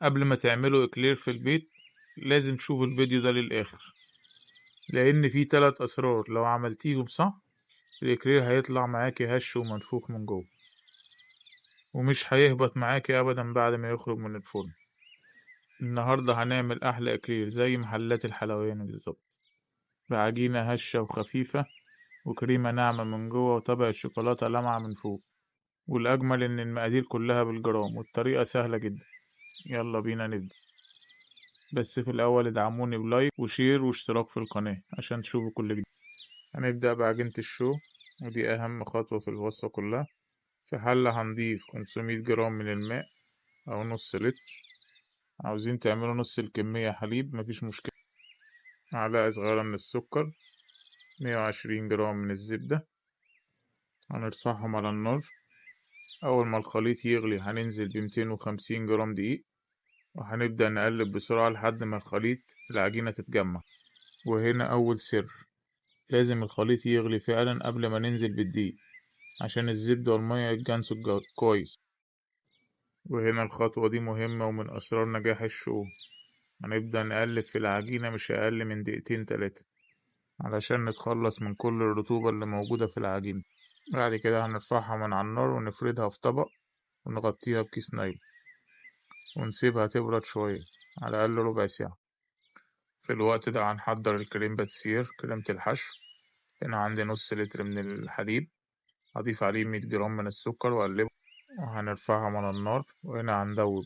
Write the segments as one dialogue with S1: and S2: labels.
S1: قبل ما تعملوا إكلير في البيت لازم تشوفوا الفيديو ده للآخر، لأن فيه 3 أسرار لو عملتيهم صح الإكلير هيطلع معاكي هش ومنفوخ من جوه، ومش هيهبط معاكي أبدا بعد ما يخرج من الفرن. النهاردة هنعمل أحلى إكلير زي محلات الحلويات بالظبط، بعجينة هشة وخفيفة وكريمة ناعمة من جوه وطبقة شوكولاتة لامعة من فوق. والأجمل إن المقادير كلها بالجرام والطريقة سهلة جدا. يلا بينا نبدأ، بس في الأول ادعموني بلايك وشير واشتراك في القناة عشان تشوفوا كل جديد. هنبدأ بعجينة الشو، ودي أهم خطوة في الوصفة كلها. في حلة هنضيف 500 جرام من الماء أو نص لتر. عاوزين تعملوا نص الكمية حليب مفيش مشكلة. معلقة صغيرة من السكر، 120 جرام من الزبدة. هنرفعهم على النار. أول ما الخليط يغلي هننزل ب250 جرام دقيق، وهنبدأ نقلب بسرعة لحد ما العجينة تتجمع. وهنا أول سر، لازم الخليط يغلي فعلا قبل ما ننزل بالدقيق عشان الزبدة والمية يتجانسوا كويس. وهنا الخطوة دي مهمة ومن أسرار نجاح الشو. هنبدأ نقلب في العجينة مش أقل من 2-3 دقايق علشان نتخلص من كل الرطوبة اللي موجودة في العجينة. بعد كده هنرفعها من على النار ونفردها في طبق ونغطيها بكيس نايل ونسيبها تبرد شوية، على الأقل ربع ساعة. في الوقت ده هنحضر الكريم باتسير، كريمة الحشو. هنا عندي نص لتر من الحليب، هضيف عليه 100 جرام من السكر وأقلبه، وهنرفعهم على النار. وهنا هندوب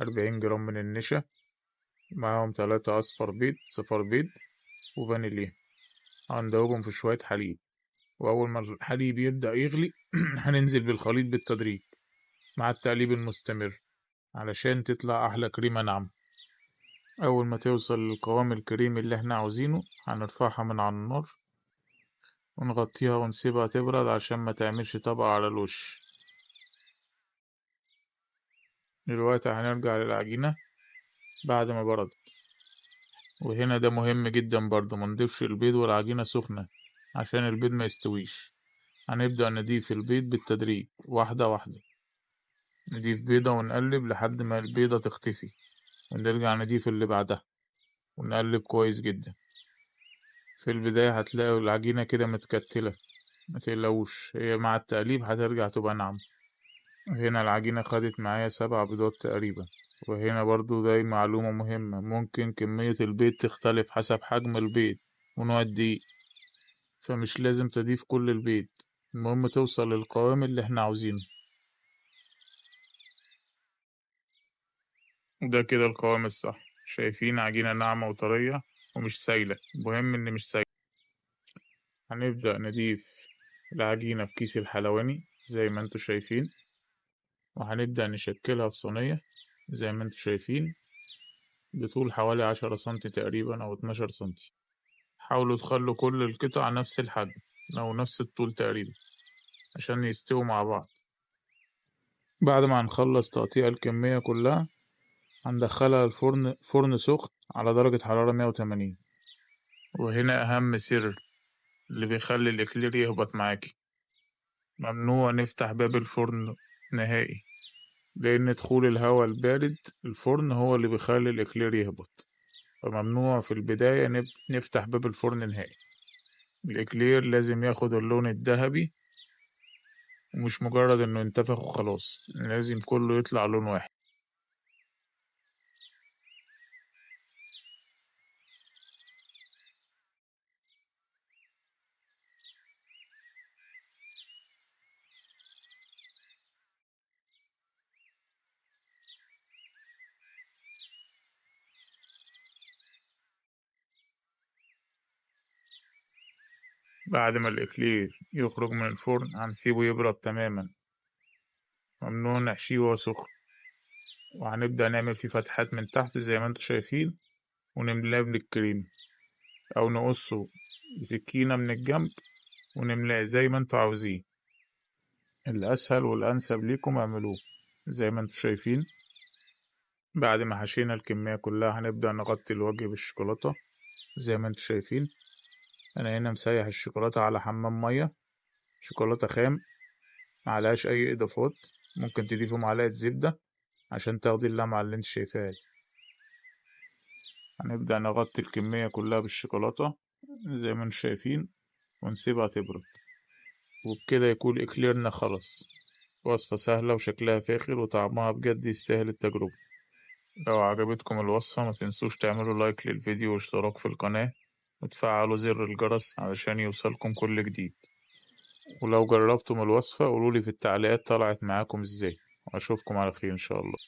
S1: 40 جرام من النشا، معاهم 3 صفار بيض وفانيليا. هندوبهم في شوية حليب، وأول ما الحليب يبدأ يغلي هننزل بالخليط بالتدريج مع التقليب المستمر علشان تطلع أحلى كريمة ناعمة. أول ما توصل للقوام الكريمي اللي احنا عاوزينه هنرفعها من على النار ونغطيها ونسيبها تبرد عشان ما تعملش طبقة على الوش. دلوقتي هنرجع للعجينة بعد ما بردت، وهنا ده مهم جدا برضه منضيفش البيض والعجينة سخنة عشان البيض ما يستويش. هنبدأ نضيف البيض بالتدريج واحدة واحدة، نضيف بيضة ونقلب لحد ما البيضة تختفي، ونرجع نضيف اللي بعدها ونقلب كويس جدا. في البداية هتلاقوا العجينة كده متكتلة، متقلقوش، هي مع التقليب هترجع تبقى ناعمة. هنا العجينة خدت معايا 7 بيضات تقريبا. وهنا برضو ده معلومة مهمة، ممكن كمية البيض تختلف حسب حجم البيض ونوع الدقيق، فمش لازم تضيف كل البيض، المهم توصل للقوام اللي احنا عاوزينه. ده كده القوام الصح، شايفين عجينة ناعمة وطرية ومش سايلة، المهم ان مش سايلة. هنبدأ نضيف العجينة في كيس الحلواني زي ما انتوا شايفين، وهنبدأ نشكلها في صينية زي ما انتوا شايفين بطول حوالي 10 سنتي تقريبا أو 12 سنتي. حاولوا تخلوا كل القطع نفس الحجم أو نفس الطول تقريبا عشان يستووا مع بعض. بعد ما هنخلص تقطيع الكمية كلها هندخلها الفرن، فرن سخن على درجة حرارة 180. وهنا أهم سر اللي بيخلي الإكلير يهبط معاكي، ممنوع نفتح باب الفرن نهائي، لأن دخول الهواء البارد الفرن هو اللي بيخلي الإكلير يهبط، فممنوع في البداية نفتح باب الفرن نهائي. الإكلير لازم ياخد اللون الذهبي، ومش مجرد إنه ينتفخ وخلاص، لازم كله يطلع لون واحد. بعد ما الإكلير يخرج من الفرن هنسيبه يبرد تماما، ممنوع نحشيه وهو سخن. وهنبدأ نعمل فيه فتحات من تحت زي ما انتوا شايفين، ونملاه بالكريم أو نقصه بسكينة من الجنب ونملاه زي ما انتوا عاوزين. الأسهل والأنسب ليكم اعملوه زي ما انتوا شايفين. بعد ما حشينا الكمية كلها هنبدأ نغطي الوجه بالشوكولاتة زي ما انتوا شايفين. أنا هنا مسيح الشوكولاتة على حمام مية، شوكولاتة خام معلهاش أي إضافات، ممكن تضيفوا معلقة زبدة عشان تاخدي اللمعة اللي انت شايفاها دي. هنبدأ نغطي الكمية كلها بالشوكولاتة زي ما انتم شايفين ونسيبها تبرد، وبكده يكون إكليرنا خلص. وصفة سهلة وشكلها فاخر وطعمها بجد يستاهل التجربة. لو عجبتكم الوصفة ما تنسوش تعملوا لايك للفيديو واشتراك في القناة وتفعلوا زر الجرس علشان يوصلكم كل جديد. ولو جربتم الوصفة قولولي في التعليقات طلعت معاكم ازاي، واشوفكم على خير ان شاء الله.